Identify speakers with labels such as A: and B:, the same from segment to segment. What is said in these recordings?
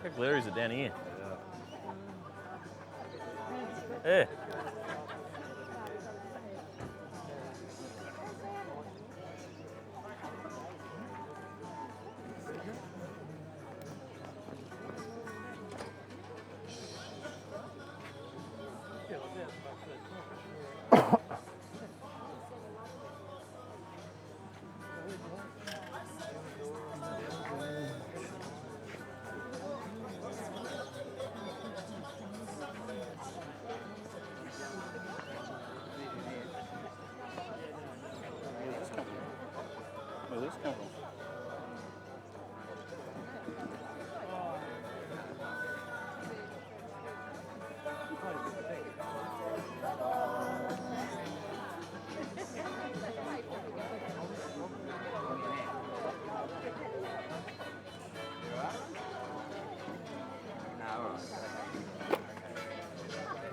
A: How glorious are down here? Yeah. Where this come from?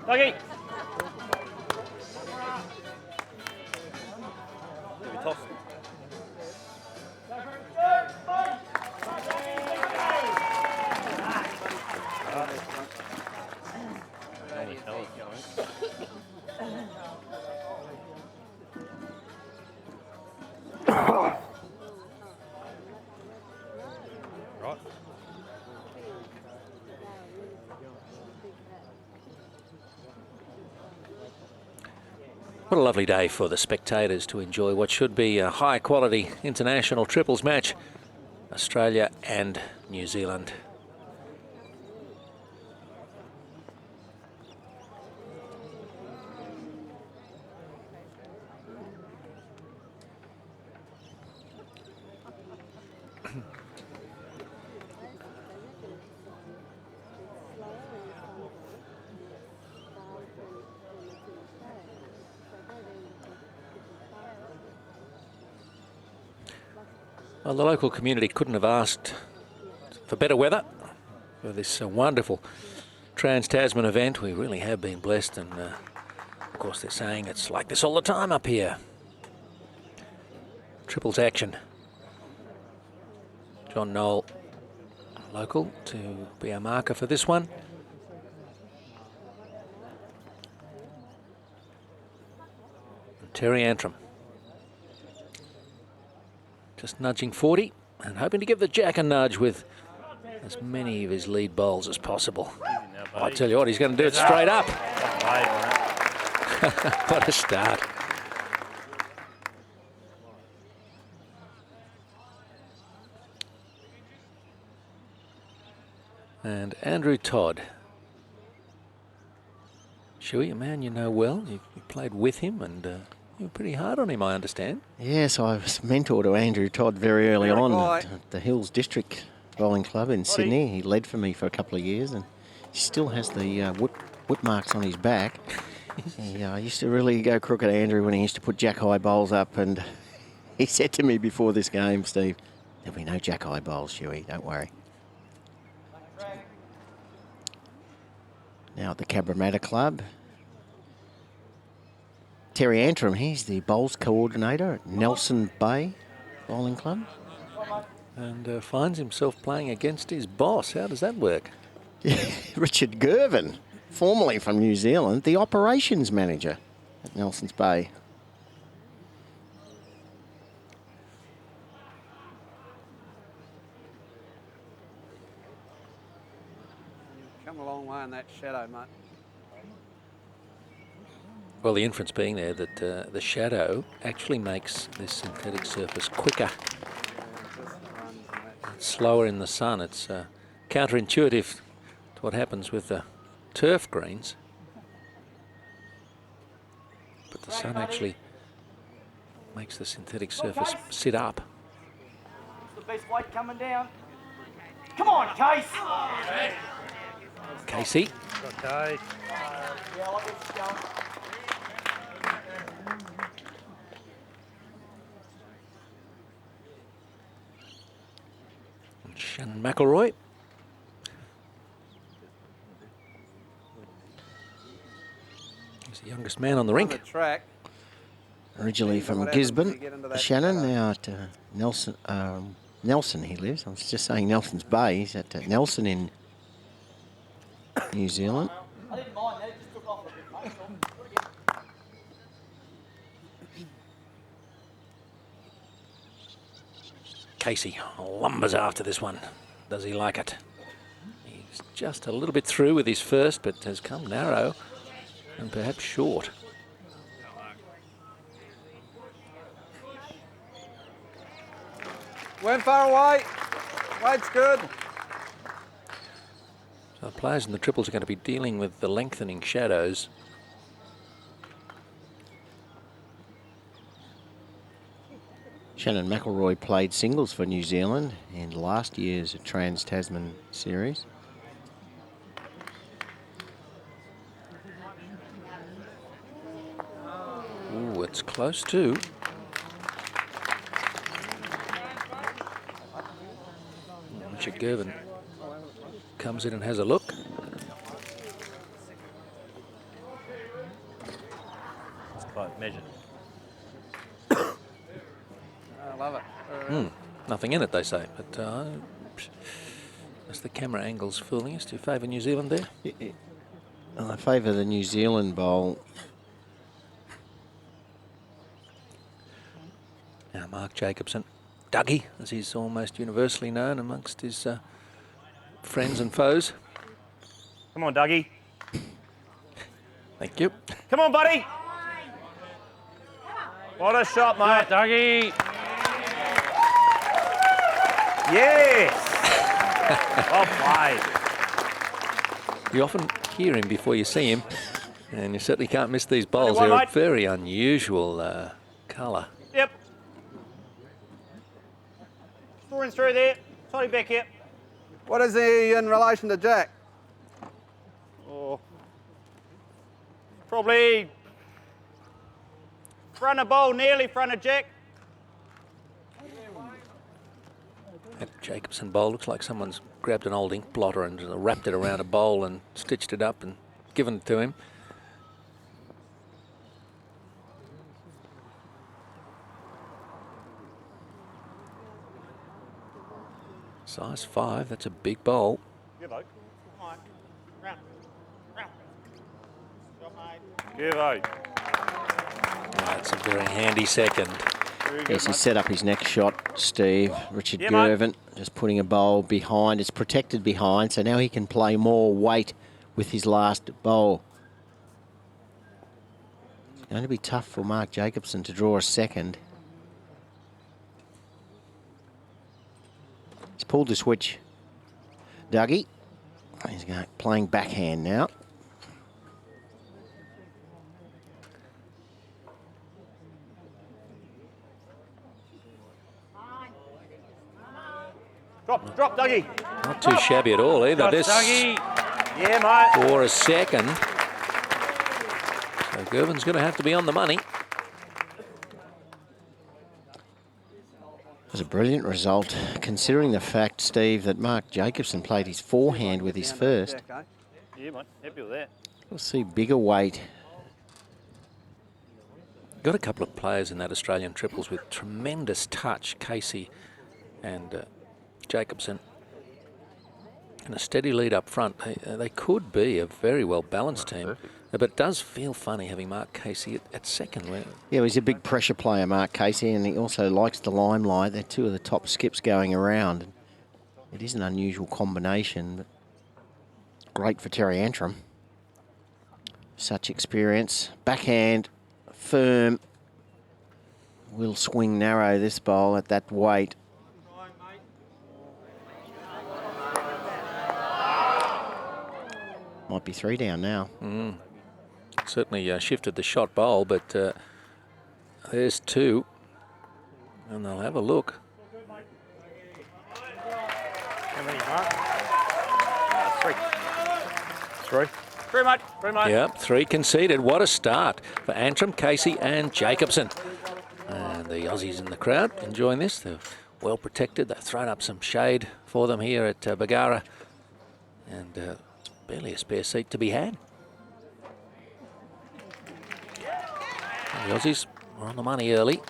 A: Doggy! Give me a toss. Right.
B: What a lovely day for the spectators to enjoy what should be a high-quality international triples match. Australia and New Zealand. Well, the local community couldn't have asked for better weather for this wonderful Trans-Tasman event. We really have been blessed, and of course they're saying it's like this all the time up here. Triples action. John Knoll, local, to be our marker for this one. And Terry Antrim. Just nudging 40 and hoping to give the Jack a nudge with as many of his lead bowls as possible. I tell you what, he's going to do it straight up. What a start. And Andrew Todd. Shuey, a man you know well. You played with him and you were pretty hard on him, I understand.
C: Yes, I was mentor to Andrew Todd very early on at the Hills District Bowling Club in Sydney. He led for me for a couple of years, and he still has the whip marks on his back. I used to really go crooked, Andrew, when he used to put jack high bowls up, and he said to me before this game, Steve, there'll be no jack high bowls, Shuey, don't worry. Now at the Cabramatta Club, Terry Antrim, he's the bowls coordinator at Nelson Bay Bowling Club.
B: And finds himself playing against his boss. How does that work?
C: Richard Gervin, formerly from New Zealand, the operations manager at Nelson's Bay.
D: Come a long way in that shadow, mate.
B: Well, the inference being there that the shadow actually makes this synthetic surface quicker. It's slower in the sun. It's counterintuitive to what happens with the turf greens. But the sun actually makes the synthetic surface sit up.
E: The best weight coming down. Come on, Case.
B: Casey.
A: Okay.
E: Yeah, I'll get you going.
B: Shannon McElroy. Youngest man on the
D: on
B: rink.
D: the track.
C: Originally from
D: What happens when you
C: Gisborne,
D: get into that
C: Shannon,
D: shadow?
C: now at Nelson he lives. I was just saying Nelson's Bay. He's at Nelson in New Zealand.
E: I didn't mind that. It just took off a bit, mate. So, do it again.
B: Casey lumbers after this one. Does he like it? He's just a little bit through with his first, but has come narrow and perhaps short.
D: Went far away. Weight's good.
B: So the players in the triples are going to be dealing with the lengthening shadows.
C: Shannon McElroy played singles for New Zealand in last year's Trans-Tasman series.
B: Ooh, it's close too. Richard Gervin comes in and has a look.
A: It's quite measured.
D: I love it.
B: Nothing in it, they say, but as the camera angle's fooling us. Do you favour New Zealand there?
C: I favour the New Zealand bowl.
B: Now Mark Jacobson, Dougie, as he's almost universally known amongst his friends and foes.
A: Come on, Dougie.
B: Thank you.
A: Come on, buddy. What a shot, mate. Dougie. Yes. Well played.
B: You often hear him before you see him, and you certainly can't miss these bowls.
A: Well,
B: They're a
A: mate.
B: very unusual colour.
A: Yep. Scoring through there. Toddy back here.
D: What is he in relation to Jack?
A: Oh. Probably front of bowl, nearly front of Jack.
B: That Jacobson bowl looks like someone's grabbed an old ink blotter and wrapped it around a bowl and stitched it up and given it to him. Size 5, that's a big bowl.
A: Give out. Come on. Round. Round. Job, mate. Give out.
B: That's a very handy second.
A: Very good,
C: Yes, he
A: mate.
C: set up his next shot, Steve. Richard
A: Yeah, mate.
C: Gervin just putting a bowl behind. It's protected behind, so now he can play more weight with his last bowl. It's going to be tough for Mark Jacobson to draw a second. He's pulled the switch. Dougie. He's playing backhand now.
A: Drop, Dougie.
B: Not too shabby at all either.
A: Got
B: This
A: Dougie. Yeah, mate.
B: for a second. So Gervin's going to have to be on the money.
C: It was a brilliant result, considering the fact, Steve, that Mark Jacobson played his forehand with his first.
D: Jack, eh?
A: Yeah, mate. Happy with that.
C: We'll see bigger weight.
B: Got a couple of players in that Australian triples with tremendous touch, Casey and Jacobson. And a steady lead up front. They could be a very well balanced team, but it does feel funny having Mark Casey at second.
C: Yeah, he's a big pressure player, Mark Casey, and he also likes the limelight. They're two of the top skips going around. It is an unusual combination, but great for Terry Antrim. Such experience. Backhand, firm. Will swing narrow this bowl at that weight. Might be 3 down now.
B: Certainly shifted the shot bowl, but there's 2. And they'll have a look.
A: How many, Mark? 3. 3. 3, mate. 3, mate.
B: Yep, 3 conceded. What a start for Antrim, Casey and Jacobson. And the Aussies in the crowd enjoying this. They're well protected. They've thrown up some shade for them here at Bagara. And barely a spare seat to be had. The Aussies were on the money early.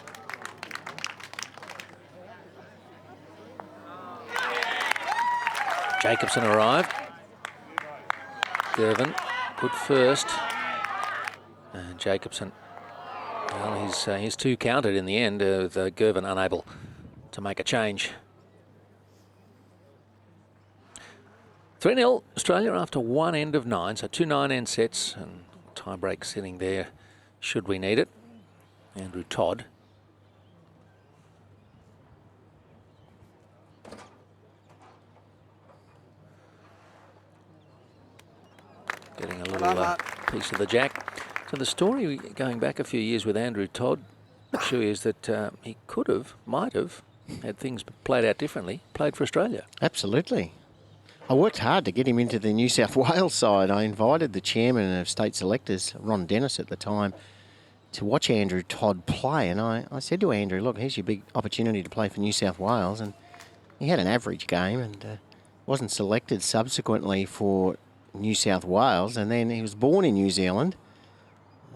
B: Jacobson arrived. Gervin, good first. And Jacobson, well, he's two counted in the end, with Gervin unable to make a change. 3-0 Australia after one end of 9, so 2 9-end sets, and tie break sitting there should we need it. Andrew Todd. Getting a little piece of the jack. So the story going back a few years with Andrew Todd, Shuey, is that he might have, had things played out differently, played for Australia.
C: Absolutely. I worked hard to get him into the New South Wales side. I invited the chairman of state selectors, Ron Dennis at the time, to watch Andrew Todd play. And I said to Andrew, look, here's your big opportunity to play for New South Wales. And he had an average game and wasn't selected subsequently for New South Wales. And then he was born in New Zealand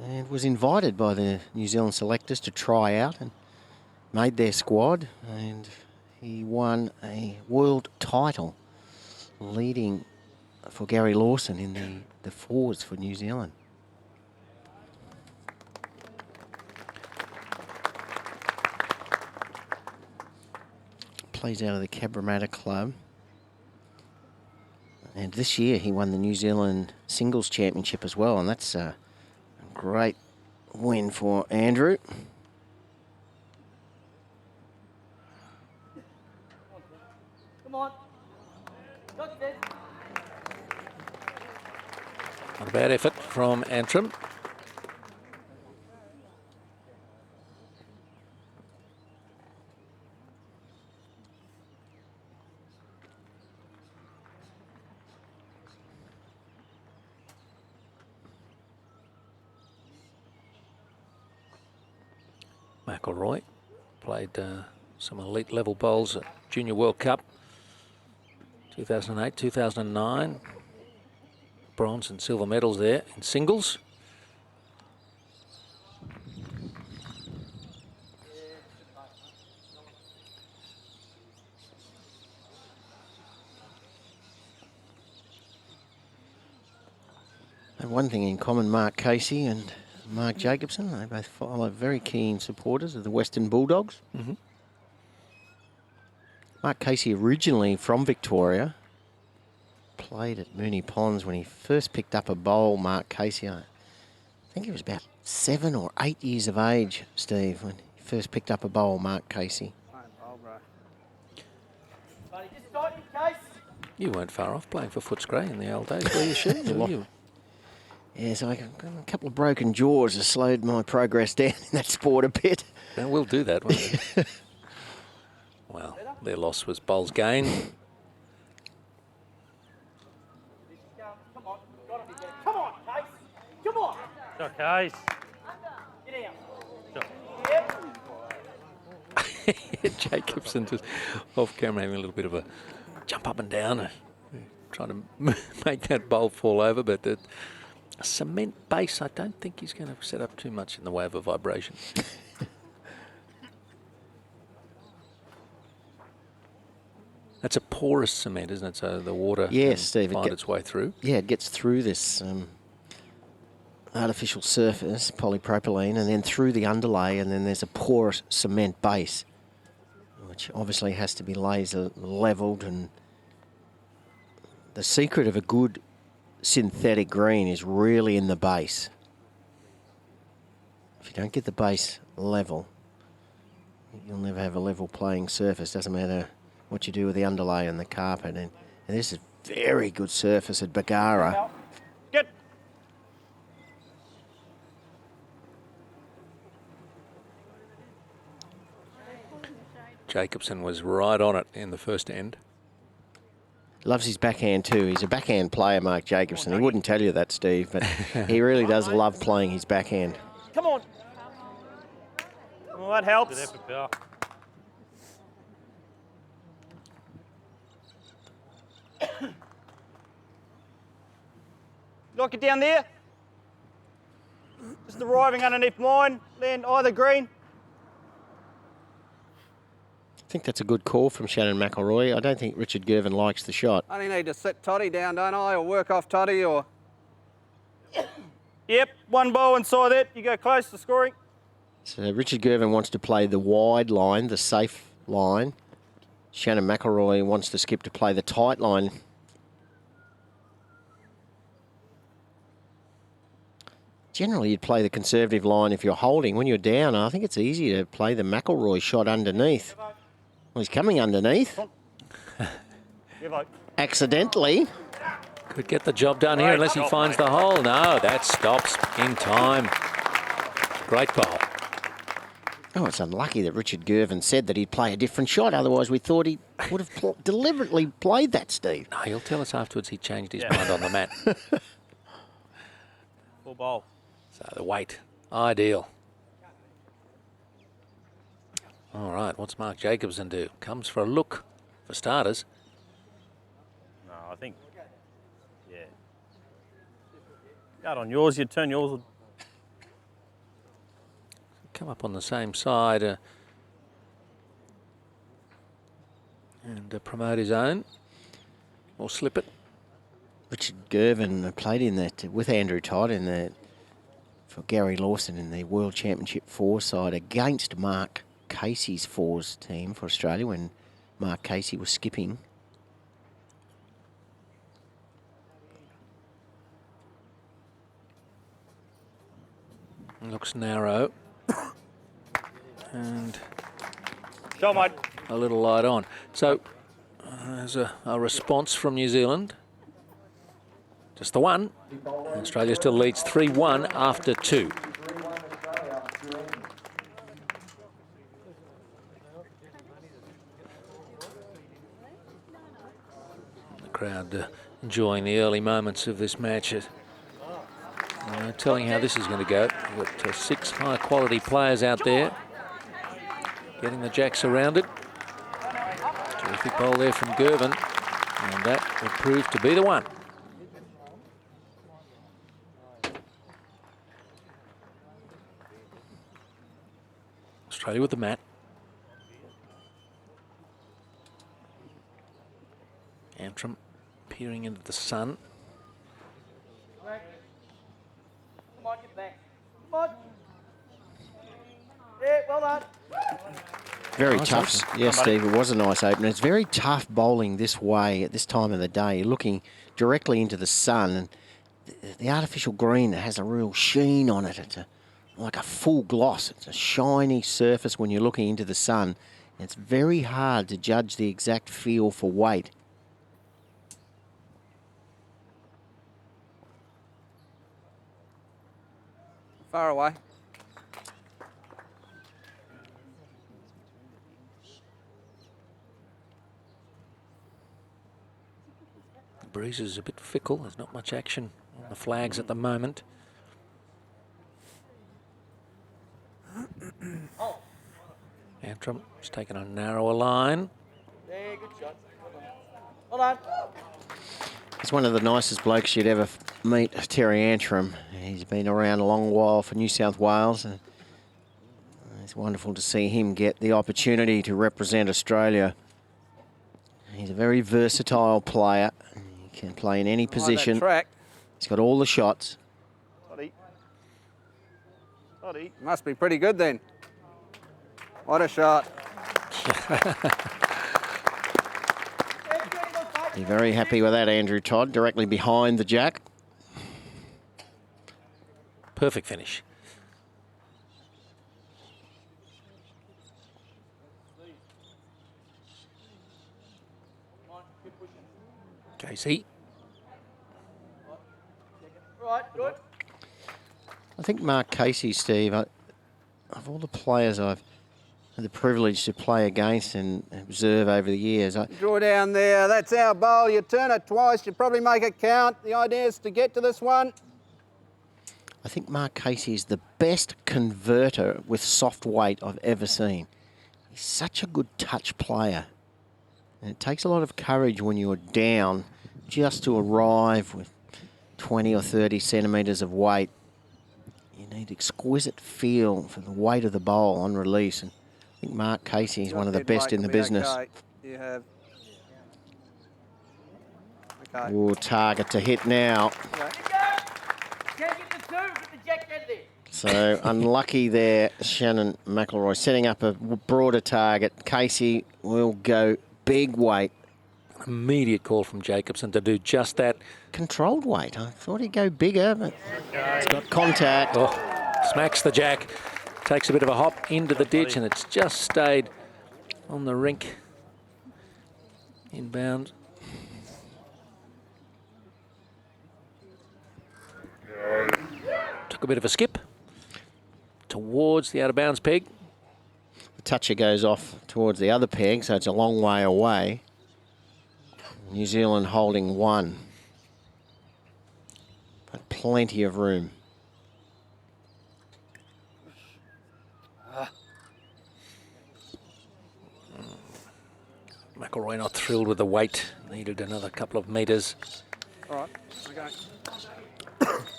C: and was invited by the New Zealand selectors to try out and made their squad. And he won a world title, leading for Gary Lawson in the fours for New Zealand. Plays out of the Cabramatta Club. And this year he won the New Zealand Singles Championship as well, and that's a great win for Andrew.
E: Come on. Got this.
B: Not a bad effort from Antrim. McElroy played some elite level bowls at Junior World Cup 2008, 2009. Bronze and silver medals there in singles.
C: And one thing in common, Mark Casey and Mark Jacobson, they both follow very keen supporters of the Western Bulldogs.
B: Mm-hmm.
C: Mark Casey, originally from Victoria, played at Moonee Ponds when he first picked up a bowl. Mark Casey, I think he was about 7 or 8 years of age, Steve, when he first picked up a bowl, Mark Casey.
E: Buddy, just start in case.
B: You weren't far off playing for Footscray in the old days, were you, Shane?
C: Yeah, so a couple of broken jaws has slowed my progress down in that sport a bit.
B: Well, we'll do that, won't we? Well, their loss was bowls gain.
E: Come on. Gotta be better. Come on, Case. Come on.
F: Go, Case.
E: Get out. Yep.
B: Jacobson just off camera having a little bit of a jump up and down, trying to make that bowl fall over, but a cement base, I don't think he's going to set up too much in the way of a vibration. That's a porous cement, isn't it? So the water can
C: Steve,
B: find its way through.
C: Yeah, it gets through this artificial surface, polypropylene, and then through the underlay, and then there's a porous cement base, which obviously has to be laser levelled. And the secret of a good synthetic green is really in the base. If you don't get the base level, you'll never have a level playing surface. Doesn't matter what you do with the underlay and the carpet. And this is very good surface at Bagara.
F: Good.
B: Jacobson was right on it in the first end.
C: Loves his backhand too. He's a backhand player, Mark Jacobson. He wouldn't tell you that, Steve, but he really does love playing his backhand.
F: Come on. Well, that helps. Good effort, pal.
E: Lock it down there.
F: Just arriving underneath mine. Land either green.
C: I think that's a good call from Shannon McElroy. I don't think Richard Gervin likes the shot.
D: Only need to sit Toddy down, don't I? Or work off Toddy or...
F: Yep, one ball inside that. You go close to scoring.
C: So Richard Gervin wants to play the wide line, the safe line. Shannon McElroy wants to skip to play the tight line. Generally, you'd play the conservative line if you're holding. When you're down, I think it's easy to play the McElroy shot underneath. Well, he's coming underneath. Accidentally.
B: Could get the job done here unless he finds the hole. No, that stops in time. Great ball.
C: Oh, it's unlucky that Richard Gervin said that he'd play a different shot. Otherwise, we thought he would have deliberately played that, Steve.
B: No, he'll tell us afterwards he changed his mind on the mat.
F: Full ball.
B: So the weight, ideal. All right, what's Mark Jacobson do? Comes for a look, for starters.
F: No, I think, yeah. Out on yours, you turn yours.
B: Come up on the same side and promote his own, or slip it.
C: Richard Gervin played in that with Andrew Todd in the for Gary Lawson in the World Championship fours side against Mark Casey's fours team for Australia when Mark Casey was skipping.
B: Looks narrow. And
F: Go, mate.
B: a little light on. So there's a response from New Zealand. Just the one. Australia still leads 3-1 after 2. The crowd enjoying the early moments of this match. Telling how this is going to go. We've got 6 high-quality players out there. Getting the jacks around it. Terrific bowl there from Gervin. And that would prove to be the one. Australia with the mat. Antrim peering into the sun.
E: Come on, get back. Come on. Yeah, well done.
C: Very
B: Nice
C: tough.
B: opener.
C: Yes, Steve, it was a nice opener. It's very tough bowling this way at this time of the day. You're looking directly into the sun, and the artificial green has a real sheen on it. It's like a full gloss. It's a shiny surface when you're looking into the sun. It's very hard to judge the exact feel for weight.
D: Far away.
B: The breeze is a bit fickle. There's not much action on the flags at the moment. Antrim has taken a narrower line.
E: Yeah, good shot. Well done.
C: He's one of the nicest blokes you'd ever meet, Terry Antrim. He's been around a long while for New South Wales, and it's wonderful to see him get the opportunity to represent Australia. He's a very versatile player. He can play in any position.
D: Track.
C: He's got all the shots.
F: Toddy. Toddy.
D: Must be pretty good then. What a shot.
C: You're very happy with that, Andrew Todd, directly behind the jack.
B: Perfect finish. Casey.
E: Right, good.
C: I think Mark Casey, Steve, of all the players I've had the privilege to play against and observe over the years,
D: Draw down there. That's our bowl. You turn it twice. You probably make it count. The idea is to get to this one.
C: I think Mark Casey is the best converter with soft weight I've ever seen. He's such a good touch player. And it takes a lot of courage when you're down just to arrive with 20 or 30 centimetres of weight. You need exquisite feel for the weight of the bowl on release. And I think Mark Casey is one of the
D: Good
C: best
D: weight
C: in the
D: will be
C: business.
D: okay. You have. Okay.
C: Oh, target to hit now.
D: Okay.
E: Can't get the two, get the jack out of there.
C: So unlucky there, Shannon McElroy, setting up a broader target. Casey will go big weight.
B: Immediate call from Jacobson to do just that.
C: Controlled weight. I thought he'd go bigger, but it's got contact.
B: Oh, smacks the jack. Takes a bit of a hop into the ditch, and it's just stayed on the rink. Inbound. Took a bit of a skip towards the out-of-bounds peg.
C: The toucher goes off towards the other peg, so it's a long way away. New Zealand holding one. But plenty of room.
B: McElroy not thrilled with the weight. Needed another couple of metres.
D: All right. Okay.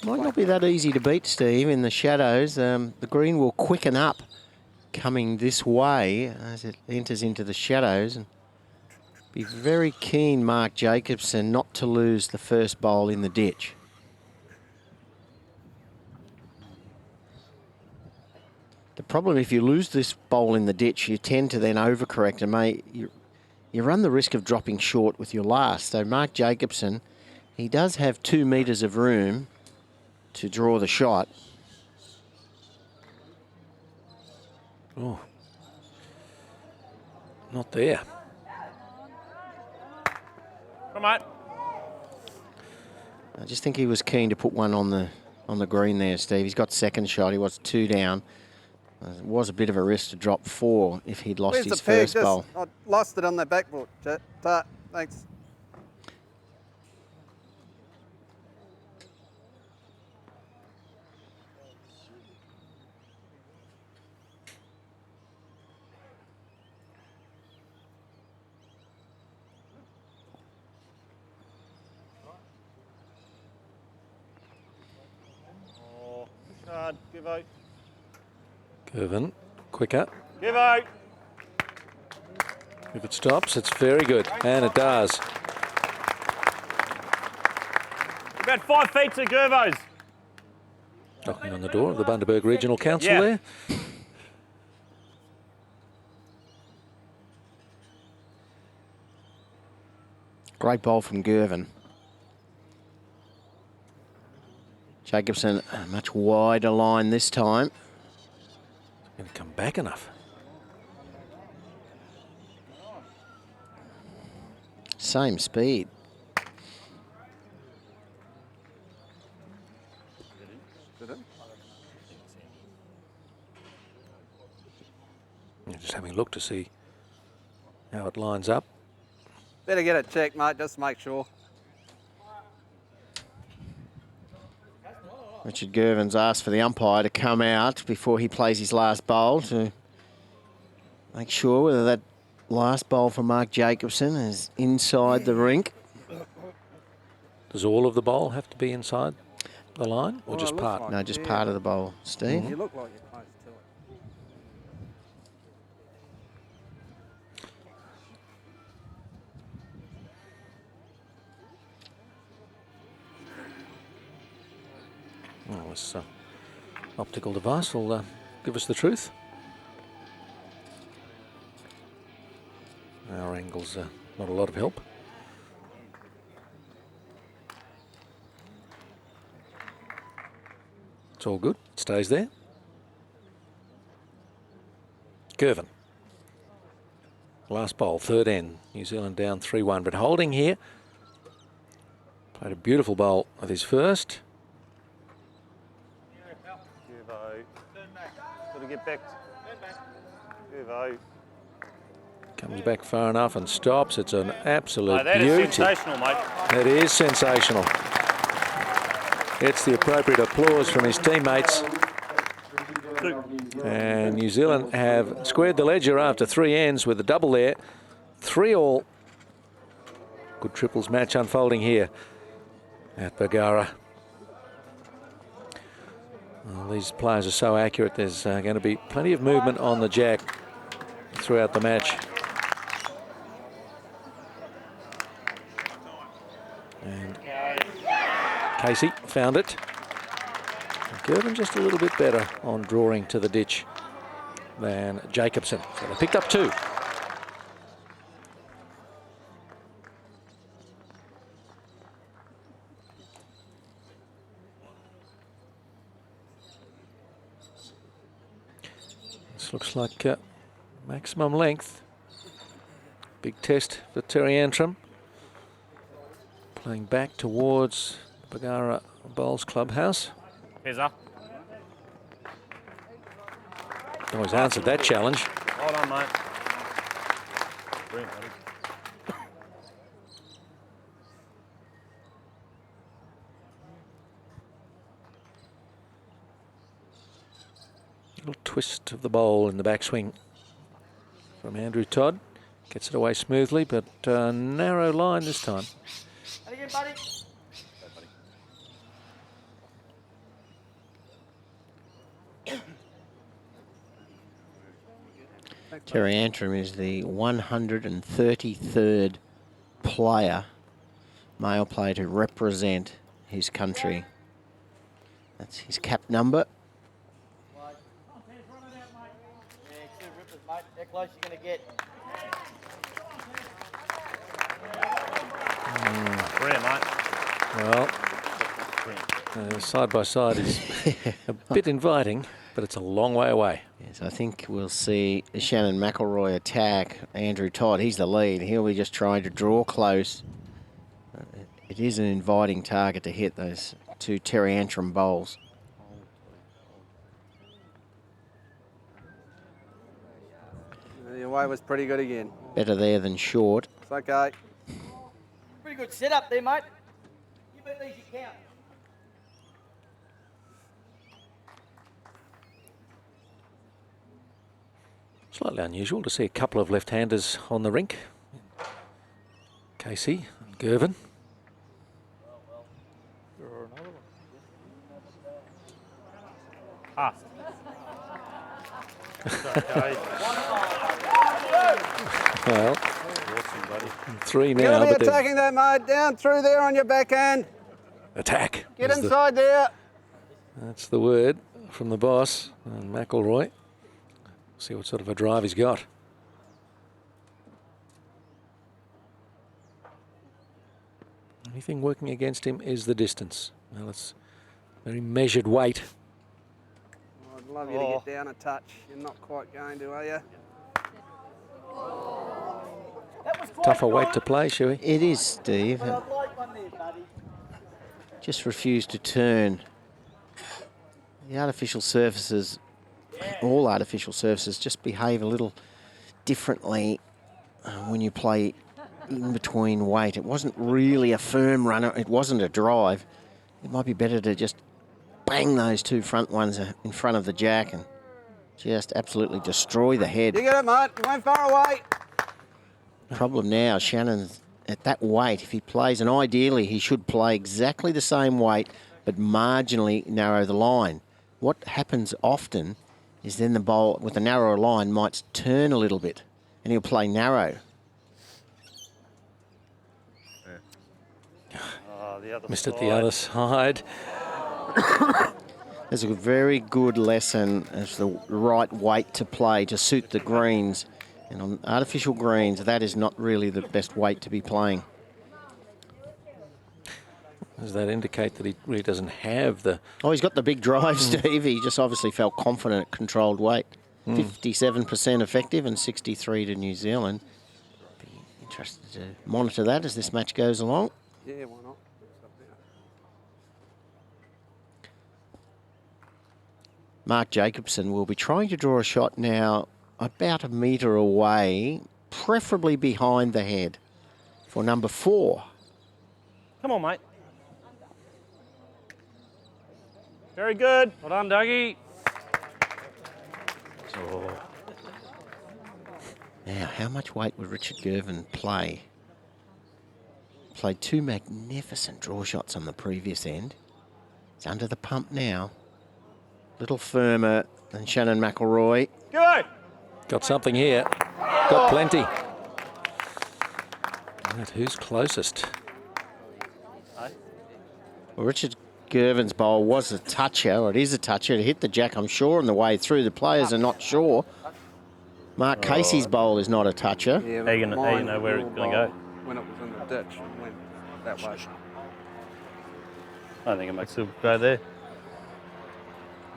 C: Might not be that easy to beat, Steve, in the shadows. The green will quicken up coming this way as it enters into the shadows. And be very keen, Mark Jacobson, not to lose the first bowl in the ditch. The problem, if you lose this bowl in the ditch, you tend to then overcorrect and you run the risk of dropping short with your last. So Mark Jacobson, he does have 2 metres of room to draw the shot.
B: Oh, not there.
F: Come on.
C: I just think he was keen to put one on the green there, Steve. He's got second shot. He was 2 down. It was a bit of a risk to drop 4 if he'd lost
D: Where's
C: his
D: the peg?
C: first bowl.
D: I lost it on the backboard. Thanks.
F: Oh, hard. Give out.
B: Gervin, quicker.
F: Give out.
B: If it stops, it's very good, and it does.
F: About 5 feet to Gervo's.
B: Knocking on the door of the Bundaberg Regional Council
F: Yeah.
B: there.
C: Great bowl from Gervin. Jacobson, a much wider line this time.
B: Going to come back enough.
C: Same speed.
B: Just having a look to see how it lines up.
D: Better get it checked, mate, just to make sure.
C: Richard Gervin's asked for the umpire to come out before he plays his last bowl to make sure whether that last bowl for Mark Jacobson is inside the rink.
B: Does all of the bowl have to be inside the line, or
D: Well,
B: just
D: it looks
B: part?
D: like
C: No, just part of the bowl, Steve.
D: You look like you're close to it.
B: Oh, this optical device will give us the truth. Our angle's not a lot of help. It's all good. It stays there. Gervin. Last bowl, third end. New Zealand down 3-1, but holding here. Played a beautiful bowl with his first.
F: Give out. Got to get back. Give out.
B: Comes back far enough and stops. It's an absolute
F: Oh, that is
B: beauty.
F: sensational, mate.
B: It is sensational. Gets the appropriate applause from his teammates. And New Zealand have squared the ledger after 3 ends with a double there. 3-all. Good triples match unfolding here at Bargara. Well, these players are so accurate. There's going to be plenty of movement on the jack throughout the match. And Casey found it. Gervin just a little bit better on drawing to the ditch than Jacobson. So they picked up 2. This looks like maximum length. Big test for Terry Antrim. Playing back towards the Bargara Bowls clubhouse.
F: Here's up.
B: Always answered that challenge.
F: Hold on, mate. Brilliant, buddy.
B: Little twist of the bowl in the backswing from Andrew Todd. Gets it away smoothly, but narrow line this time.
E: And again, buddy.
C: Terry Antrim is the 133rd player, male player, to represent his country. That's his cap number.
E: Yeah, 2 rippers, mate. How close you going to get?
F: Brilliant, mate.
B: Well, side by side is a bit inviting, but it's a long way away.
C: Yes, I think we'll see Shannon McElroy attack Andrew Todd. He's the lead. He'll be just trying to draw close. It is an inviting target to hit, those 2 Terry Antrim bowls.
D: Your way was pretty good again.
C: Better there than short.
D: It's okay.
E: Pretty good setup there, mate. You bet these you count.
B: Slightly unusual to see a couple of left-handers on the rink. Casey and Gervin.
F: Pass. Okay.
B: Well,
F: Awesome, buddy.
B: 3
D: You're
B: now,
D: going to
B: but
D: be
B: they've
D: attacking that, mate. Down through there on your backhand.
B: attack.
D: Get
B: is
D: inside there.
B: That's the word from the boss, and McElroy. See what sort of a drive he's got. Only thing working against him is the distance. Well, it's very measured weight.
D: I'd love you to get down a touch. You're not quite going to, are you?
E: That was quite
B: Tougher weight
E: good.
B: to play, Shuey.
C: It is, Steve.
E: But I'd like one there, buddy.
C: Just refuse to turn. The artificial surfaces, all artificial surfaces, just behave a little differently when you play in between weight. It wasn't really a firm runner. It wasn't a drive. It might be better to just bang those 2 front ones in front of the jack and just absolutely destroy the head.
D: You get it, mate. You went far away.
C: Problem now, Shannon's at that weight. If he plays, and ideally he should play exactly the same weight, but marginally narrow the line. What happens often is then the bowl with a narrower line might turn a little bit, and he'll play narrow.
F: The other
B: Missed it
F: side.
B: the other side.
C: There's a very good lesson as the right weight to play to suit the greens. And on artificial greens, that is not really the best weight to be playing.
B: Does that indicate that he really doesn't have the...
C: Oh, he's got the big drive, Steve. He just obviously felt confident at controlled weight. 57% effective and 63 to New Zealand. Be interested to monitor that as this match goes along.
D: Yeah, why not?
C: Mark Jacobson will be trying to draw a shot now about a metre away, preferably behind the head, for number 4.
F: Come on, mate. Very good. Well done, Dougie.
C: Now, how much weight would Richard Gervin play? Played 2 magnificent draw shots on the previous end. He's under the pump now. Little firmer than Shannon McElroy.
F: Go!
B: Got something here. Got plenty. Right, who's closest?
C: Well, Richard Gervin's bowl was a toucher, or it is a toucher. It hit the jack, I'm sure, on the way through. The players are not sure. Mark Casey's bowl is not a toucher.
D: Yeah,
F: How you know where it's going to go?
D: When it was in the ditch, it went that way.
F: I think it makes it go there.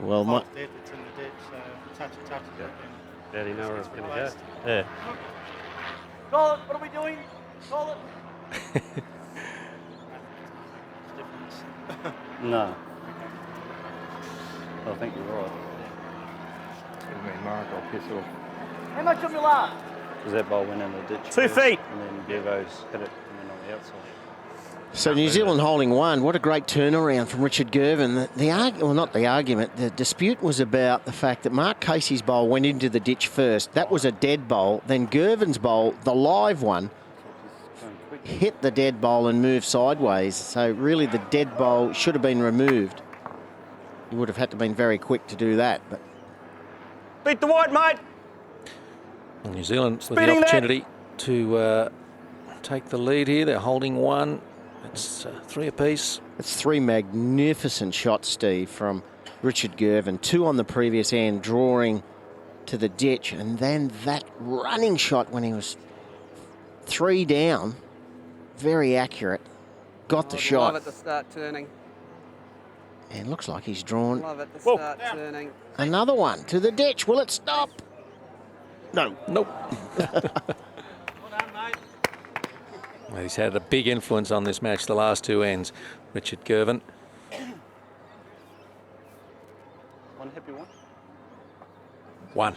C: Well,
A: It's dead, it's in the ditch, so touch it.
F: How do you know where it's going to go? Yeah.
E: Call it. What are we doing? Call it.
F: No. I think you're right.
D: Mark, I'll piss off.
E: How much of your last?
F: Because that ball went in the ditch.
A: 2 feet.
F: And then Gervo's hit it and then on the outside.
C: so New Zealand holding one. What a great turnaround from Richard Gervin. The dispute was about the fact that Mark Casey's bowl went into the ditch first. That was a dead bowl. Then Gervin's bowl, the live one, hit the dead bowl and moved sideways. So really the dead bowl should have been removed. You would have had to been very quick to do that. But
F: Beat the white, mate!
B: Well, New Zealand with the
F: Speeding that.
B: opportunity to take the lead here. They're holding one. It's 3 apiece.
C: it's 3 magnificent shots, Steve, from Richard Gervin. 2 on the previous end, drawing to the ditch. And then that running shot when he was 3 down. Very accurate. Got the shot.
D: Love it to start turning.
C: And looks like he's drawn
D: Love it to
F: Whoa.
D: start turning.
C: another one to the ditch. Will it stop? No.
B: Nope.
A: Well done, mate.
B: Well, he's had a big influence on this match the last 2 ends, Richard Gervin.
F: One happy one.
B: 1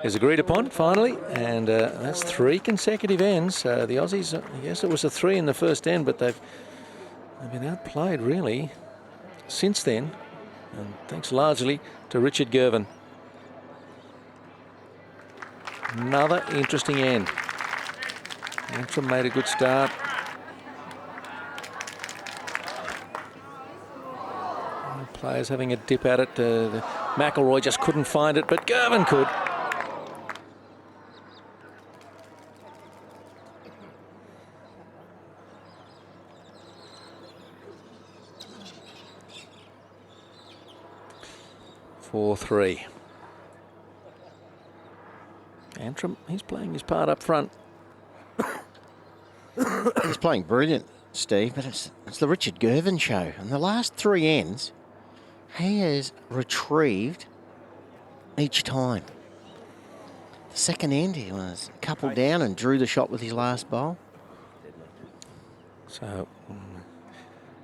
B: is agreed upon finally, and that's 3 consecutive ends. The Aussies, yes, it was a 3 in the first end, but they've been outplayed really since then, and thanks largely to Richard Gervin. Another interesting end. Antrim made a good start. Players having a dip at it. McElroy just couldn't find it, but Gervin could. Four, 3. Antrim, he's playing his part up front.
C: He's playing brilliant, Steve, but it's the Richard Gervin show. And the last 3 ends, he has retrieved each time. The second end, he was a couple down and drew the shot with his last bowl.
B: So,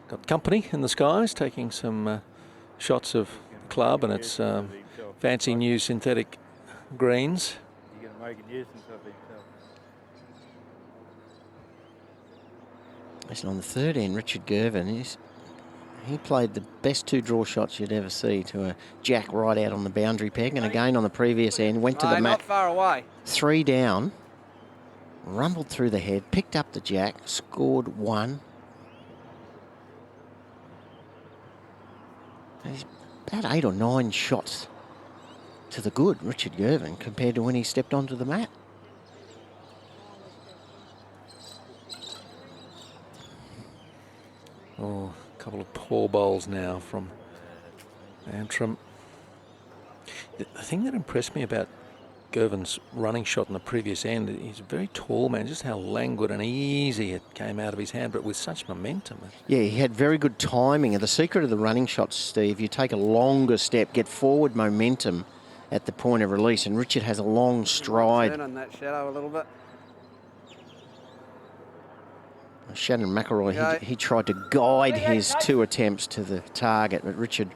B: got company in the skies, taking some shots of the club and its fancy new synthetic greens.
F: You're going to make a nuisance of himself.
C: Listen, on the third end, Richard Gervin, he played the best 2 draw shots you'd ever see to a jack right out on the boundary peg. And again, on the previous end, went to the
D: Not
C: mat,
D: far away.
C: 3 down, rumbled through the head, picked up the jack, scored 1. And he's about 8 or 9 shots to the good, Richard Gervin, compared to when he stepped onto the mat.
B: Oh, a couple of poor bowls now from Antrim. The thing that impressed me about Gervin's running shot in the previous end, he's a very tall man, just how languid and easy it came out of his hand, but with such momentum.
C: Yeah, he had very good timing. And the secret of the running shots, Steve, you take a longer step, get forward momentum at the point of release, and Richard has a long stride.
D: Turn on that shadow a little bit.
C: Shannon McElroy,
D: Okay.
C: he tried to guide his 2 attempts to the target, but Richard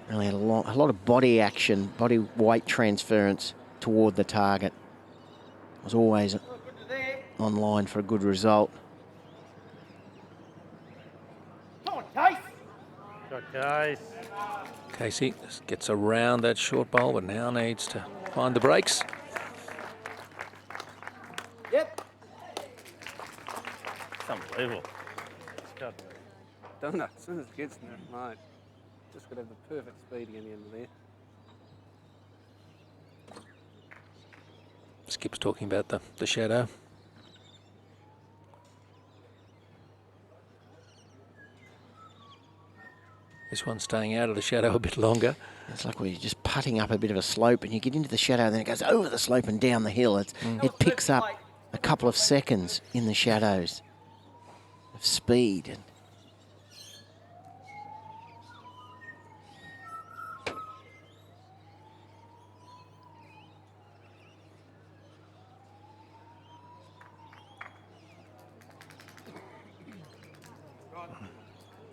C: really had a lot of body action, body weight transference toward the target. Was always on line for a good result.
E: Come on, Case.
F: Got guys.
B: Casey just gets around that short bowl, but now needs to find the breaks.
E: Yep.
F: It's unbelievable.
D: Don't know. As soon as it gets in there, mate. Just got to have the perfect speed getting into there.
B: Skip's talking about the shadow. This one's staying out of the shadow a bit longer.
C: It's like where you're just putting up a bit of a slope and you get into the shadow and then it goes over the slope and down the hill. It picks up a couple of seconds in the shadows of speed.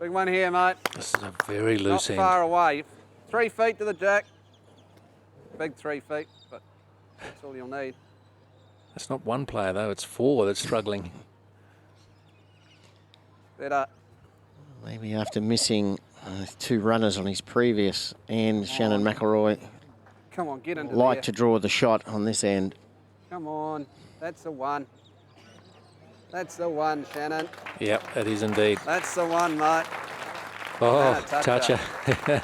D: Big one here, mate.
B: This is a very
D: Not
B: loose end.
D: far away. 3 feet to the jack. Big 3 feet, but that's all you'll need.
B: That's not one player though, it's 4 that's struggling.
D: Better.
C: Maybe after missing 2 runners on his previous end, Shannon McElroy
D: Come on, get into
C: liked
D: there.
C: to draw the shot on this end.
D: Come on. That's the one. That's the one, Shannon.
B: Yep, that is indeed.
D: That's the one, mate.
B: Oh,
D: And a toucher.
B: toucher.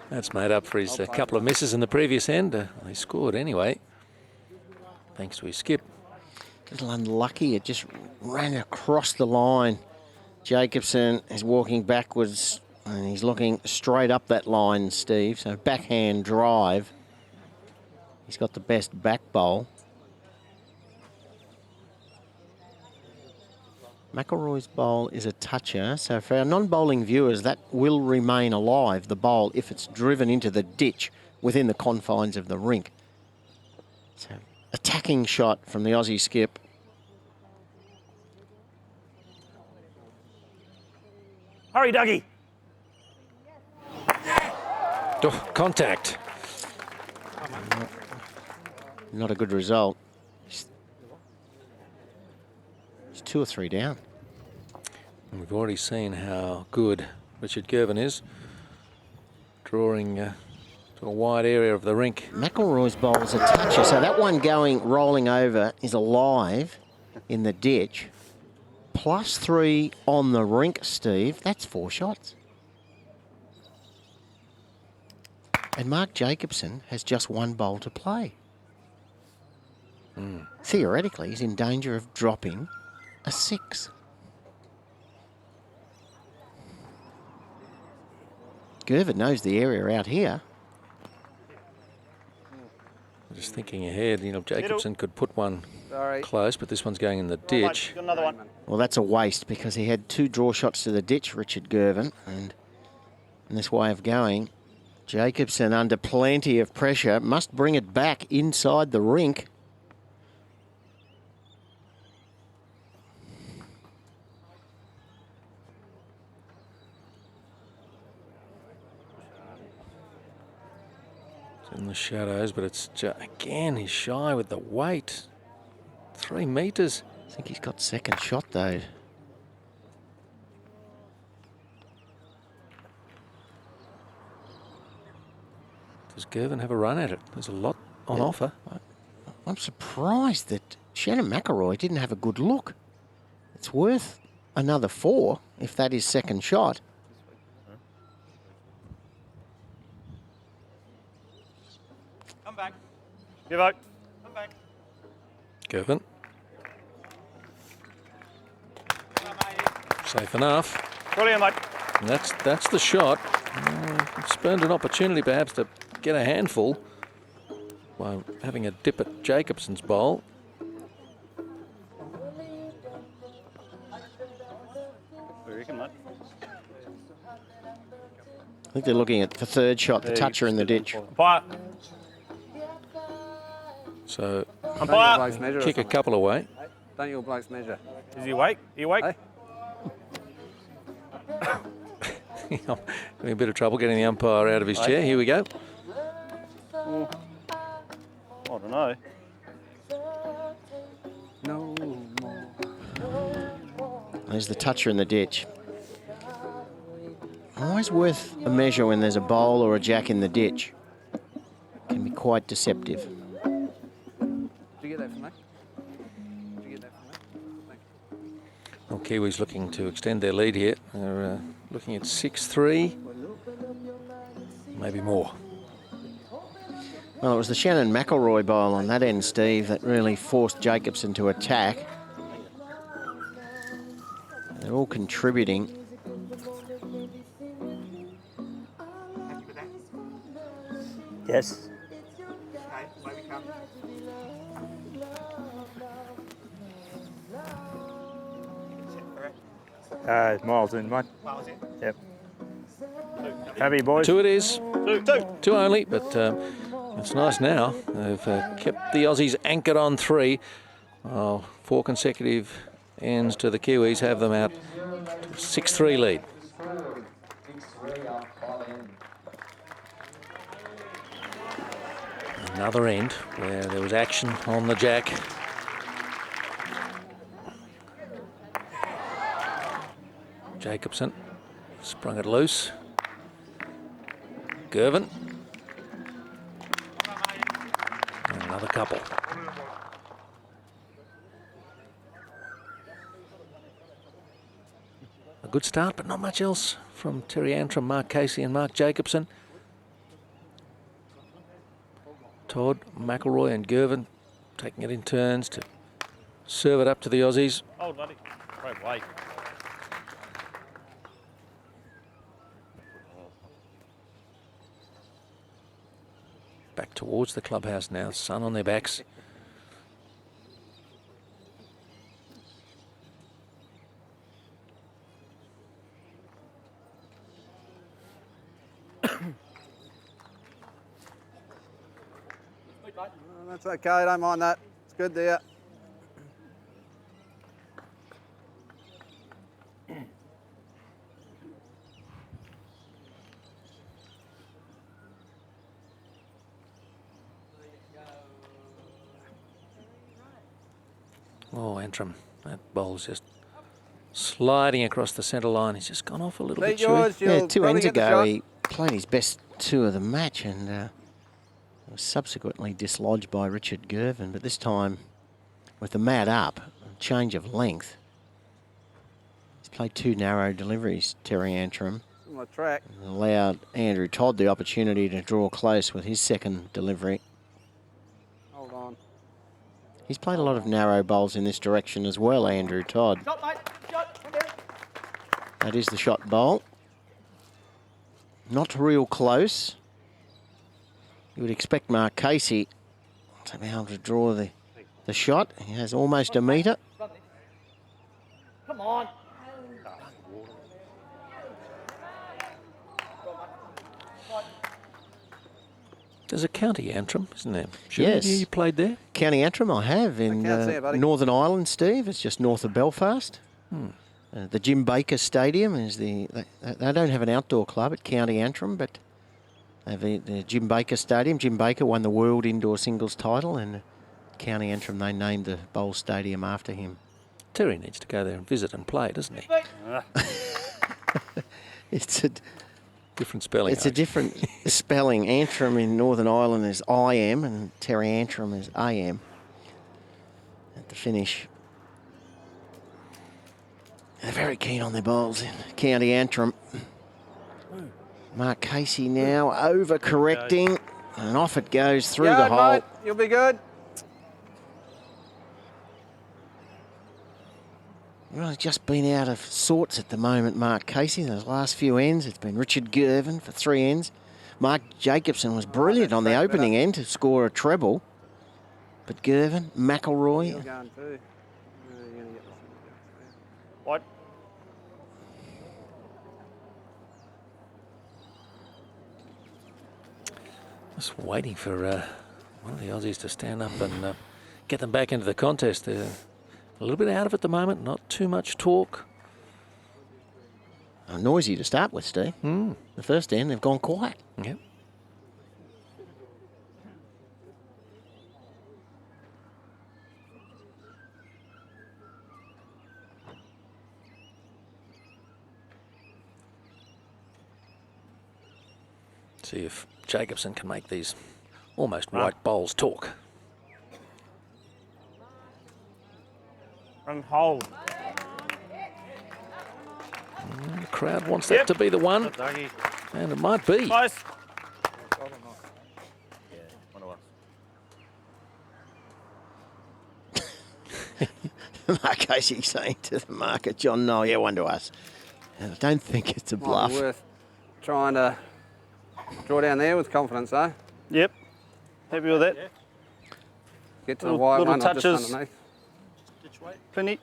B: That's made up for his couple of misses in the previous end. He scored anyway, thanks to his skip.
C: A little unlucky, it just ran across the line. Jacobson is walking backwards and he's looking straight up that line, Steve. So backhand drive. He's got the best back bowl. McElroy's bowl is a toucher, so for our non-bowling viewers, that will remain alive, the bowl, if it's driven into the ditch within the confines of the rink. So, attacking shot from the Aussie skip.
F: Hurry, Dougie.
B: Oh, contact.
C: Not a good result. It's 2 or 3 down.
B: And we've already seen how good Richard Gervin is, drawing to a wide area of the rink.
C: McElroy's bowl's a toucher, so that one rolling over is alive in the ditch. +3 on the rink, Steve. That's 4 shots. And Mark Jacobson has just 1 bowl to play. Theoretically, he's in danger of dropping a 6. Gervin knows the area out here.
B: Just thinking ahead, you know, Jacobson could put one
D: Sorry.
B: close, but this one's going in the
F: Right, mate,
B: ditch.
F: got another one.
C: Well, that's a waste because he had 2 draw shots to the ditch, Richard Gervin, and in this way of going, Jacobson, under plenty of pressure, must bring it back inside the rink.
B: It's in the shadows, but it's again, he's shy with the weight. 3 metres.
C: I think he's got second shot, though.
B: Does Gervin have a run at it? There's a lot on offer.
C: I'm surprised that Shannon McElroy didn't have a good look. It's worth another 4 if that is second shot.
A: Come back.
F: Give out.
A: Come back.
B: Gervin,
A: Come on, mate.
B: safe enough.
F: Got him, mate.
B: And that's the shot. Spurned an opportunity perhaps to get a handful while having a dip at Jacobson's bowl.
F: What do you reckon, mate?
C: I think they're looking at the third shot, the
F: Yeah,
C: toucher in the ditch.
F: Umpire.
B: So
D: Don't you
F: Umpire.
D: blokes measure or
B: kick a
D: something?
B: couple away.
D: Don't you blokes measure?
F: Is he awake? Are you awake?
D: Hey?
B: Having a bit of trouble getting the umpire out of his chair. Here we go.
F: I don't know.
D: No more.
C: There's the toucher in the ditch. Always worth a measure when there's a bowl or a jack in the ditch. Can be quite deceptive.
D: Did you get that for me? Did you get that for me? Thank you.
B: Well, Kiwis looking to extend their lead here. They're looking at 6-3, maybe more.
C: Well, it was the Shannon McElroy bowl on that end, Steve, that really forced Jacobson to attack. They're all contributing.
A: Happy with that?
E: Yes.
A: Okay, away we come. Set for it.
F: Miles in, mate.
A: Miles in.
F: Yep. Happy, boys?
B: 2 it is.
F: Two.
B: 2 only, but it's nice now. They've kept the Aussies anchored on 3. 4 consecutive ends to the Kiwis have them out to 6-3 lead. Another end where there was action on the jack. Jacobson sprung it loose. Gervin. And another couple. A good start, but not much else from Terry Antrim, Mark Casey and Mark Jacobson. Todd, McElroy and Gervin taking it in turns to serve it up to the Aussies.
F: Oh, bloody. Great way.
B: Back towards the clubhouse now, sun on their backs.
D: That's okay, don't mind that. It's good there.
B: Oh, Antrim, that bowl's just sliding across the centre line. He's just gone off a little bit
D: Beat
B: short.
D: yours,
C: Yeah,
D: you'll
C: 2
D: probably
C: ends
D: get the
C: ago
D: shot.
C: he played his best 2 of the match and was subsequently dislodged by Richard Gervin, but this time with the mat up, a change of length. He's played 2 narrow deliveries, Terry Antrim,
D: Similar track.
C: and allowed Andrew Todd the opportunity to draw close with his second delivery.
D: Hold on.
C: He's played a lot of narrow bowls in this direction as well, Andrew Todd.
E: Shot, mate. Shot. Come down.
C: That is the shot bowl. Not real close. You would expect Mark Casey to be able to draw the shot. He has almost a metre.
E: Run this. Come on.
B: There's a county Antrim, isn't there? Sure,
C: Yes.
B: You played there?
C: County Antrim I have in
D: count's there, buddy.
C: Northern Ireland, Steve. It's just north of Belfast. The Jim Baker Stadium is they don't have an outdoor club at County Antrim, but they have the Jim Baker Stadium. Jim Baker won the world indoor singles title, and County Antrim, they named the bowl stadium after him.
B: Terry needs to go there and visit and play, doesn't he?
C: It's a
B: Different spelling.
C: It's a different spelling. Antrim in Northern Ireland is I-M and Terry Antrim is A-M at the finish. They're very keen on their bowls in County Antrim. Mark Casey now overcorrecting and off it goes through the
D: Good,
C: hole.
D: mate. You'll be good.
C: Well, he's just been out of sorts at the moment, Mark Casey. Those last few ends, it's been Richard Gervin for 3 ends. Mark Jacobson was brilliant on the opening end to score a treble. But Gervin,
D: You're
C: McElroy,
D: going too. You're gonna get
F: What?
B: Just waiting for one of the Aussies to stand up and get them back into the contest. They're a little bit out of it at the moment, not too much talk.
C: noisy to start with, Steve. The first end, they've gone quiet.
B: Yep. See if Jacobson can make these almost white bowls talk.
F: And hold.
B: crowd wants that to be the one,
F: Good doggy.
B: and it might be.
F: Close. Yeah, one of us.
C: Mark Casey saying to the marker, John, no, yeah, one to us. And I don't think it's a
D: Might
C: bluff.
D: be worth trying to draw down there with confidence, though.
F: Yep. Happy with that?
D: Get to the
F: Little-
D: white
F: little
D: one, not just
F: touches.
D: underneath.
F: Plenty.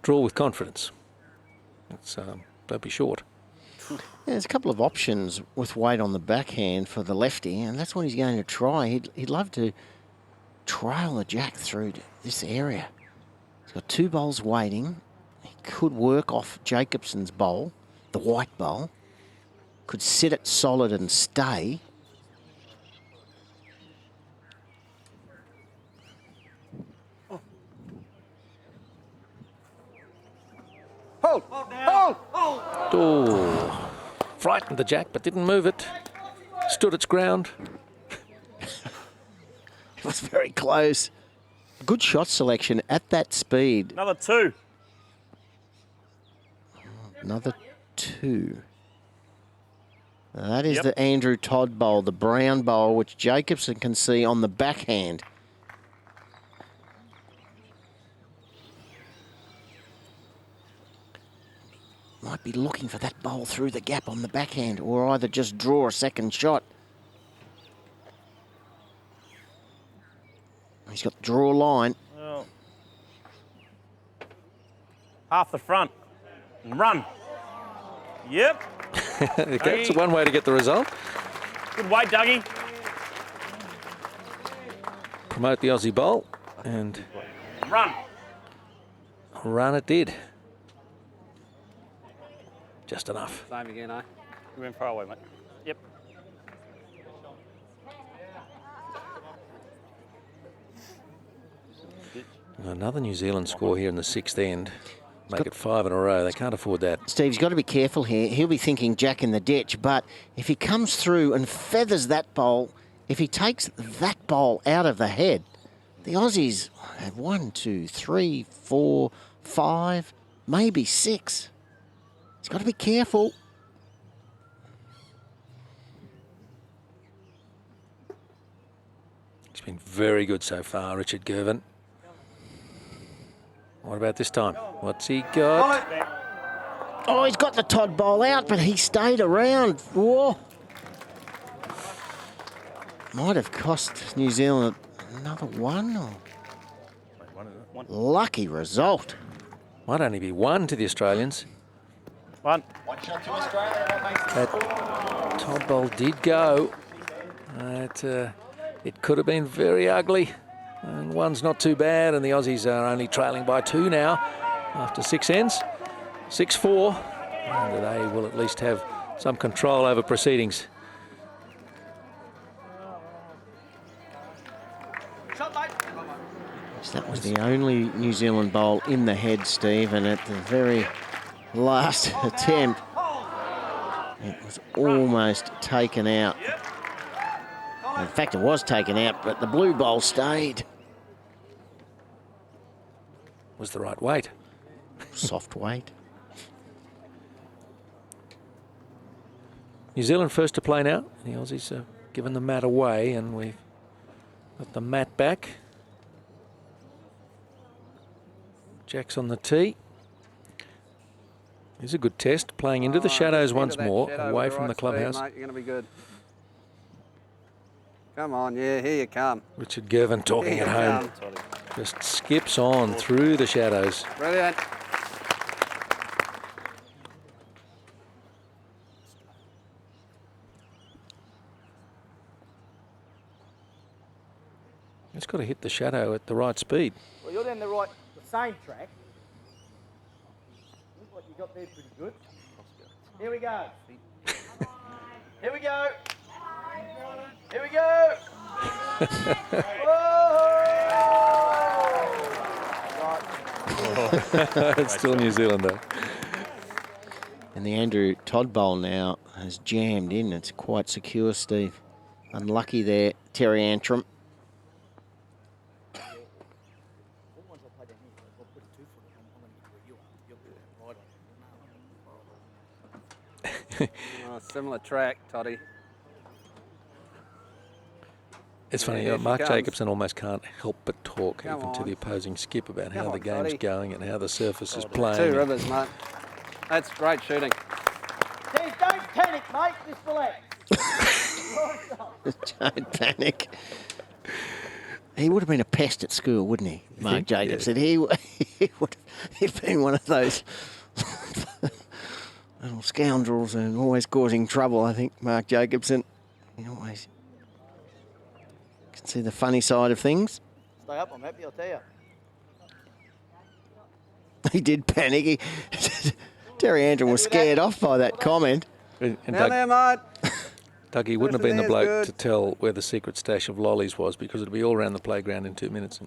B: Draw with confidence. It's, don't be short.
C: Yeah, there's a couple of options with weight on the backhand for the lefty, and that's what he's going to try. He'd love to trail the jack through to this area. He's got 2 bowls waiting. He could work off Jacobson's bowl, the white bowl. Could sit it solid and stay.
D: Hold! Hold!
B: Oh, frightened the jack, but didn't move it. Stood its ground.
C: It was very close. Good shot selection at that speed.
F: Another 2.
C: Another 2. That is
F: Yep.
C: the Andrew Todd bowl, the brown bowl, which Jacobson can see on the backhand. Might be looking for that bowl through the gap on the backhand, or either just draw a second shot. He's got the draw line.
F: Oh. Half the front. And run. Yep.
B: That's one way to get the result.
F: Good weight, Dougie.
B: Promote the Aussie bowl, and
F: Run.
B: run it did. Just enough.
D: Same again, eh?
F: You went far away, mate. Yep.
B: Another New Zealand score here in the 6th end. Make it 5 in a row. They can't afford that.
C: Steve's got to be careful here. He'll be thinking jack in the ditch, but if he comes through and feathers that bowl, if he takes that bowl out of the head, the Aussies have 1, 2, 3, 4, 5, maybe 6. He's got to be careful.
B: He's been very good so far, Richard Gervin. What about this time? What's he got?
C: Oh, he's got the Todd bowl out, but he stayed around. Whoa. Might have cost New Zealand another one. Or... Lucky result.
B: Might only be 1 to the Australians.
F: 1.
B: That Todd bowl did go. It could have been very ugly. And 1's not too bad, and the Aussies are only trailing by 2 now after 6 ends. 6-4. And they will at least have some control over proceedings.
C: That was the only New Zealand bowl in the head, Steve, and at the very last attempt, it was almost taken out. In fact, it was taken out, but the blue bowl stayed.
B: Was the right weight.
C: Soft weight.
B: New Zealand first to play now. The Aussies have given the mat away, and we've got the mat back. Jack's on the tee. Here's a good test, playing into the shadows once more, away from the clubhouse.
D: Mate, you're going to be good. Come on, yeah, here you come.
B: Richard Gervin talking
D: Here
B: at
D: you
B: home. Just skips on through the shadows.
D: Brilliant.
B: It's got to hit the shadow at the right speed.
E: Well, you're down the same track. Look what you got there, pretty good. Here we go. Here we go. Here we go.
B: It's still New Zealand though.
C: And the Andrew Todd bowl now has jammed in. It's quite secure, Steve. Unlucky there, Terry Antrim.
D: Similar track, Toddy.
B: It's funny,
D: here she
B: Mark
D: comes.
B: Jacobson almost can't help but talk
D: Come
B: even to
D: on.
B: the opposing skip about
D: Come
B: how the
D: on,
B: game's
D: Toddy.
B: going and how the surface is
D: 2
B: playing.
D: rivers, mate. That's great shooting.
E: Des, don't panic, mate. Just relax.
C: Don't panic. He would have been a pest at school, wouldn't he, Mark
B: think?
C: Jacobson? He would have been one of those little scoundrels and always causing trouble, I think, Mark Jacobson. He always can see the funny side of things.
E: Stay up, I'm happy, I'll tell you.
C: He did panic. Terry Andrew was scared off by that comment.
B: And
D: Down there, mate.
B: Dougie wouldn't have
D: First
B: been the
D: in
B: bloke
D: there's
B: to
D: good.
B: tell where the secret stash of lollies was, because it'd be all around the playground in 2 minutes.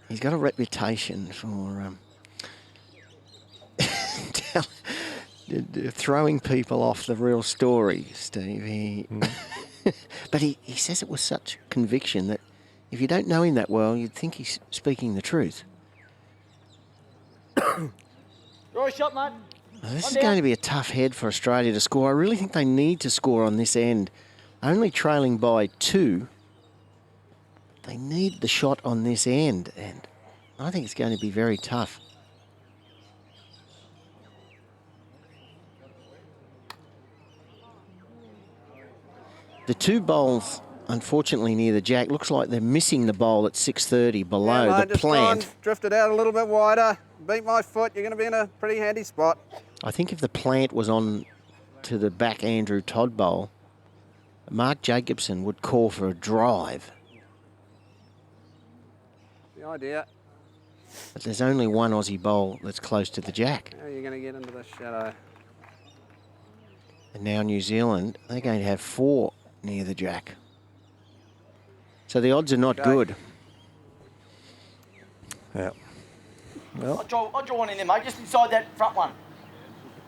C: He's got a reputation for throwing people off the real story, Steve. But he says it with such conviction that if you don't know him that well, you'd think he's speaking the truth.
E: Draw a shot, mate.
C: This is going to be a tough head for Australia to score. I really think they need to score on this end. Only trailing by 2. They need the shot on this end, and I think it's going to be very tough. The 2 bowls, unfortunately, near the jack, looks like they're missing the bowl at 6:30 below
D: Yeah, mate,
C: the
D: just try and
C: plant.
D: drift it out a little bit wider. Beat my foot, you're going to be in a pretty handy spot.
C: I think if the plant was on to the back Andrew Todd bowl, Mark Jacobson would call for a drive.
D: The idea.
C: But there's only one Aussie bowl that's close to the jack.
D: How are you going to get into the shadow?
C: And now New Zealand, they're going to have 4 near the jack. So the odds are not
D: Okay.
C: good.
B: Yeah. Well,
E: I'll draw one in there, mate, just inside that front one.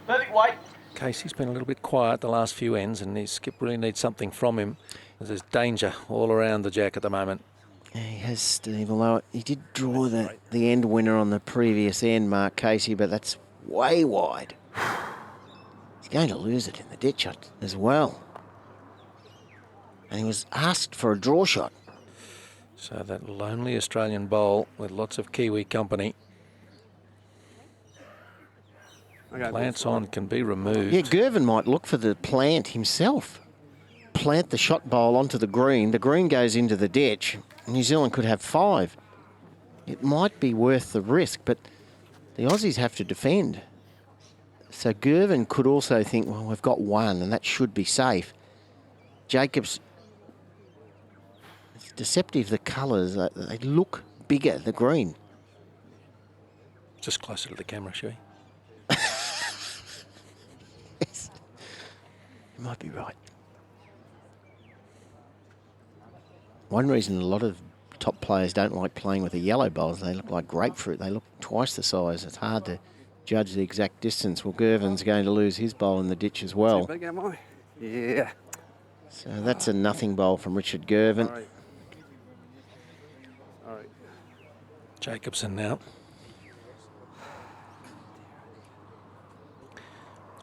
E: Perfect weight.
B: Casey's been a little bit quiet the last few ends, and his skip really needs something from him. There's danger all around the jack at the moment.
C: Yeah, he has, Steve, although he did draw the end winner on the previous end, Mark Casey, but that's way wide. He's going to lose it in the ditch as well. And he was asked for a draw shot.
B: So that lonely Australian bowl with lots of Kiwi company.
D: Okay,
B: Plants on can be removed.
C: Yeah, Gervin might look for the plant himself. Plant the shot bowl onto the green. The green goes into the ditch. New Zealand could have 5. It might be worth the risk, but the Aussies have to defend. So Gervin could also think, well, we've got 1 and that should be safe. Jacobs, it's deceptive, the colours. They look bigger, the green.
B: Just closer to the camera, Shui.
C: Yes. You might be right. One reason a lot of top players don't like playing with the yellow bowls, they look like grapefruit. They look twice the size. It's hard to judge the exact distance. Well, Gervin's going to lose his bowl in the ditch as well.
D: Too big, am I? Yeah.
C: So that's a nothing bowl from Richard Gervin.
D: Sorry.
B: Jacobson now.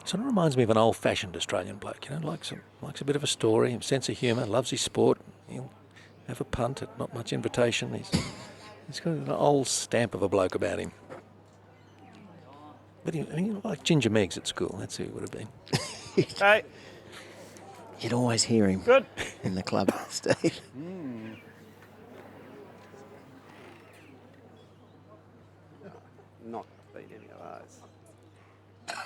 B: Sort of reminds me of an old-fashioned Australian bloke, you know, likes a bit of a story, sense of humour, loves his sport. He'll have a punt at not much invitation. He's got an old stamp of a bloke about him. But he like Ginger Meggs at school. That's who he would have been.
F: Hey,
C: You'd always hear him
F: good.
C: in the club, Steve.
D: Not beat any of those.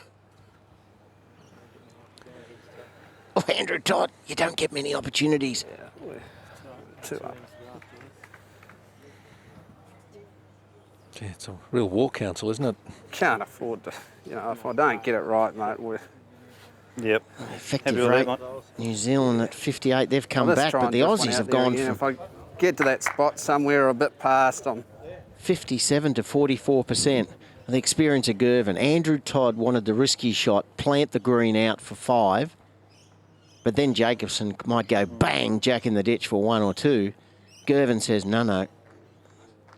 C: Oh, Andrew Todd, you don't get many opportunities.
D: Yeah, we're 2 up.
B: Gee, it's a real war council, isn't it?
D: Can't afford to, if I don't get it right, mate, we're...
F: Yep.
C: Effective
F: Happy with
C: rate.
F: that, mate.
C: New Zealand at 58. They've come
D: Let's
C: back,
D: try
C: but
D: and
C: the
D: drift one
C: Aussies
D: out
C: have
D: there
C: gone
D: again.
C: from
D: If I get to that spot somewhere a bit past, I'm
C: 57 to 44%. The experience of Gervin. Andrew Todd wanted the risky shot, plant the green out for 5, but then Jacobson might go bang, jack in the ditch for 1 or 2. Gervin says, no,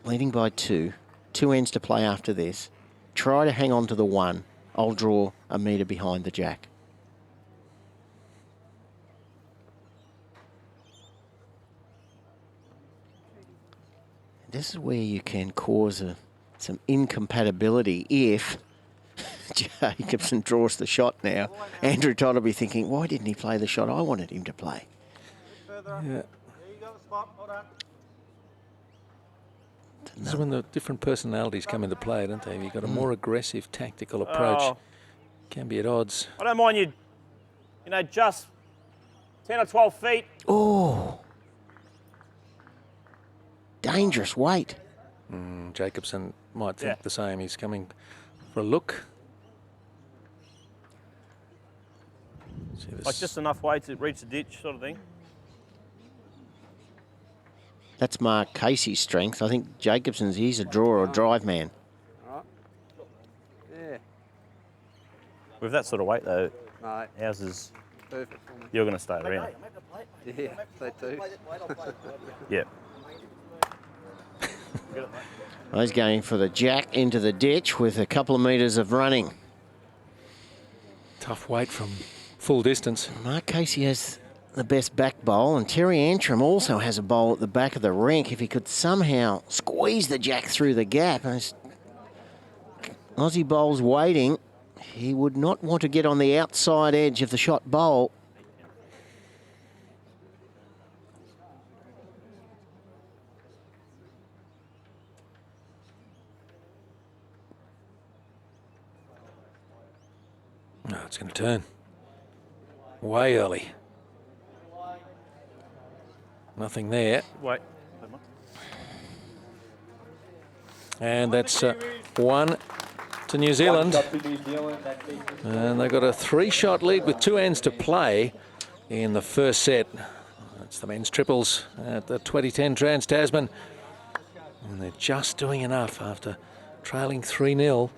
C: leading by 2. 2 ends to play after this. Try to hang on to the 1. I'll draw a metre behind the jack. This is where you can cause some incompatibility if Jacobson draws the shot now. Andrew Todd will be thinking, why didn't he play the shot I wanted him to play?
A: Further up.
B: Yeah.
A: There you go, the spot. Hold on.
B: This is when the different personalities come into play, don't they? You've got a more aggressive tactical approach.
F: Oh.
B: Can be at odds.
F: I don't mind you, just 10 or 12 feet.
C: Oh. Dangerous weight.
B: Jacobson might think the same. He's coming for a look. See this.
F: Like just enough weight to reach the ditch sort of thing.
C: That's Mark Casey's strength. I think Jacobson's, he's a draw or drive man.
D: Yeah.
F: With that sort of weight though,
D: Right.
F: ours is,
D: Perfect for me.
F: you're going to stay around.
D: Yeah, they do.
F: Yeah.
C: He's going for the jack into the ditch with a couple of metres of running.
B: Tough weight from full distance.
C: Mark Casey has the best back bowl, and Terry Antrim also has a bowl at the back of the rink. If he could somehow squeeze the jack through the gap, and Aussie bowl's waiting, he would not want to get on the outside edge of the shot bowl.
B: No, it's going to turn. Way early. Nothing there.
F: Wait.
B: And that's one to New Zealand. And they've got a 3-shot lead with 2 ends to play in the first set. That's the men's triples at the 2010 Trans-Tasman. And they're just doing enough after trailing 3-0.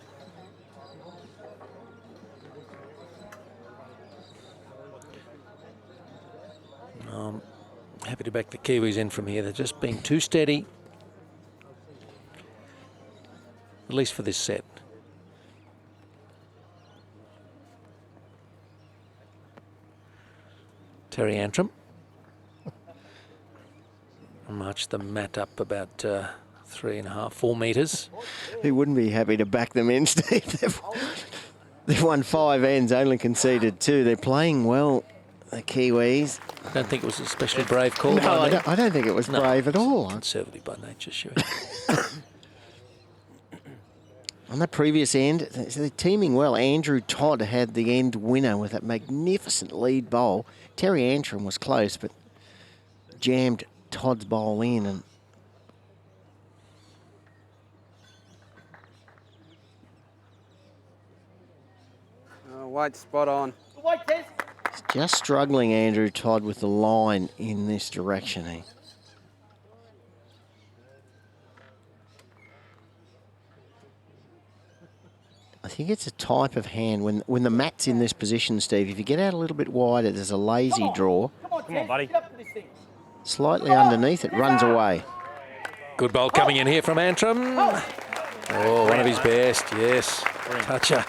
B: Happy to back the Kiwis in from here. They're just being too steady, at least for this set. Terry Antrim. March the mat up about 3.5, 4 metres.
C: He wouldn't be happy to back them in, Steve. They've won 5 ends, only conceded 2. They're playing well, the Kiwis.
B: I don't think it was a especially brave call.
C: No, I don't think it was brave at all.
B: Conservative by nature, sure.
C: On the previous end, they're teaming well. Andrew Todd had the end winner with that magnificent lead bowl. Terry Antrim was close, but jammed Todd's bowl in. And
D: White spot on.
C: he's just struggling, Andrew Todd, with the line in this direction. I think it's a type of hand when the mat's in this position, Steve. If you get out a little bit wider, there's a lazy draw.
F: Come on, buddy.
C: Slightly underneath, it runs away.
B: Good bowl coming in here from Antrim. Oh, one of his best, yes. Toucher.